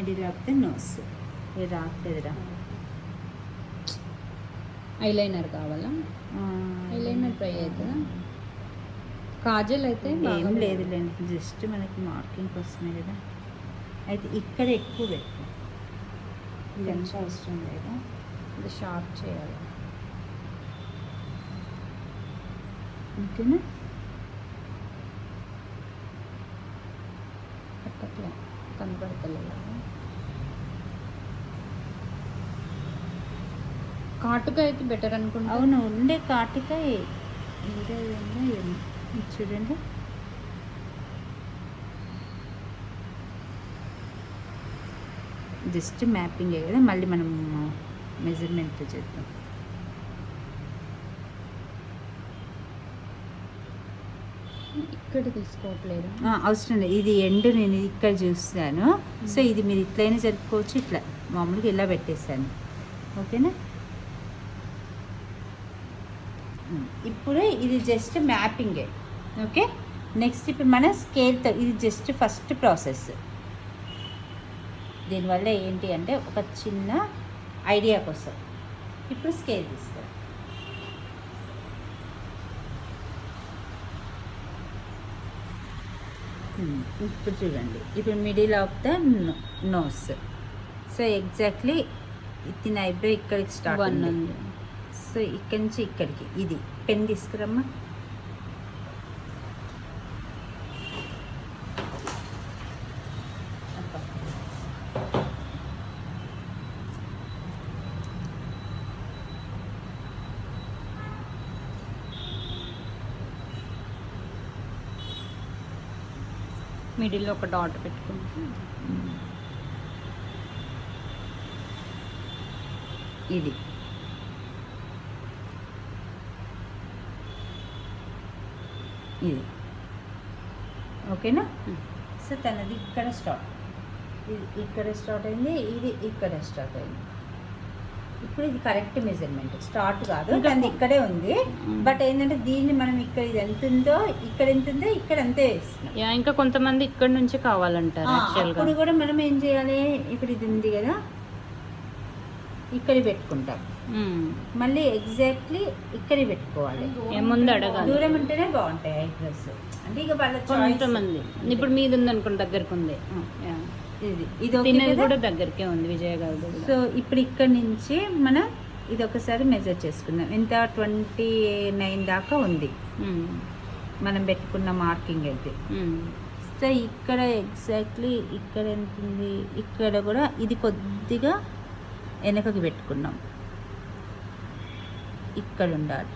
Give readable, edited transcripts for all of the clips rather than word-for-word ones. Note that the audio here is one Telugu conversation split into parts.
Middle of the nose. ఇది రావట్లేదురా. ఐలైనర్ కావాలా? ఐలైనర్ ట్రై అవుతుందా? కాజల్ అయితే ఏం లేదులేండి, జస్ట్ మనకి మార్కింగ్ కోసమే కదా. అయితే ఇక్కడ ఎక్కువ పెట్టు, ఇదంతా అవసరం లేదా, ఇది షార్ప్ చేయాలి. ఓకేనా? పక్కట్లే కనపడతలేదు. కాటుక అయితే బెటర్ అనుకుంటా. అవును, ఉండే కాటుక చూడండి. జస్ట్ మ్యాపింగ్ కదా, మళ్ళీ మనం మెజర్మెంట్ చేద్దాం. ఇక్కడ తీసుకోవట్లేదు, అవసరం లేదు. ఇది ఎండ్ నేను ఇక్కడ చూస్తాను. సో ఇది మీరు ఇట్లయినా జరుపుకోవచ్చు, ఇట్లా మామూలుగా ఇలా పెట్టేశాను. ఓకేనా? ఇప్పుడు ఇది జస్ట్ మ్యాపింగే. ఓకే, నెక్స్ట్ ఇప్పుడు మన స్కేల్తో, ఇది జస్ట్ ఫస్ట్ ప్రాసెస్. దీనివల్ల ఏంటి అంటే ఒక చిన్న ఐడియా కోసం ఇప్పుడు స్కేల్ తీసుకో. ఇప్పుడు చూడండి, ఇప్పుడు middle of the nose. So exactly ఇతని ఐబ్రో ఇక్కడికి స్టార్ట్ ఉంది. సో ఇక్కడి నుంచి ఇక్కడికి ఇది పెన్ తీసుకురమ్మా. మిడిల్లో ఒక డాట్ పెట్టుకుంటాం. ఇది ఇది ఓకేనా? సో తనది ఇక్కడ స్టార్ట్, ఇది ఇక్కడ స్టార్ట్ అయింది, ఇది ఇక్కడ స్టార్ట్ అయింది. ఇప్పుడు ఇది కరెక్ట్ మెజర్మెంట్, స్టార్ట్ కాదు, తనది ఇక్కడే ఉంది. బట్ ఏంటంటే దీన్ని మనం ఇక్కడ ఇది ఎంత ఉందో, ఇక్కడ ఎంత ఉందో ఇక్కడ అంతే వేస్తున్నాం. ఇంకా కొంతమంది ఇక్కడ నుంచి కావాలంటారు. ఇప్పుడు కూడా మనం ఏం చేయాలి, ఇప్పుడు ఇది ఉంది కదా, ఇక్కడ పెట్టుకుంటాం. మళ్ళీ ఎగ్జాక్ట్లీ ఇక్కడ పెట్టుకోవాలి. ముందు అడగాలి, దూరం ఉంటేనే బాగుంటాయి ఐబ్రోస్. అంటే ఇక వాళ్ళ కొంతమంది ఇప్పుడు మీది ఉంది అనుకోండి, దగ్గరకు ఉంది. ఇది కూడా దగ్గరకే ఉంది విజయ గారు. సో ఇప్పుడు ఇక్కడ నుంచి మనం ఇది ఒకసారి మెజర్ చేసుకుందాం. ఎంత 29 దాకా ఉంది మనం పెట్టుకున్న మార్కింగ్ అయితే. సో ఇక్కడ ఎగ్జాక్ట్లీ ఇక్కడ ఎంత ఉంది, ఇక్కడ కూడా ఇది కొద్దిగా వెనకకి పెట్టుకున్నాం, ఇక్కడ ఉండాలి.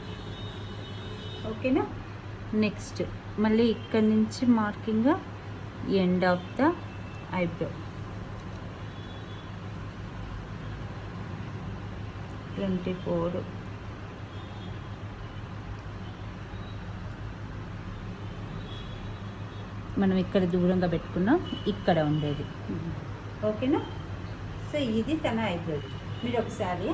ఓకేనా? నెక్స్ట్ మళ్ళీ ఇక్కడ నుంచి marking end of the eyebrow 24. మనం ఇక్కడ దూరంగా పెట్టుకున్నాం, ఇక్కడ ఉండేది. ఓకేనా? సో ఇది తన ఐబ్రో. మీరు ఒకసారి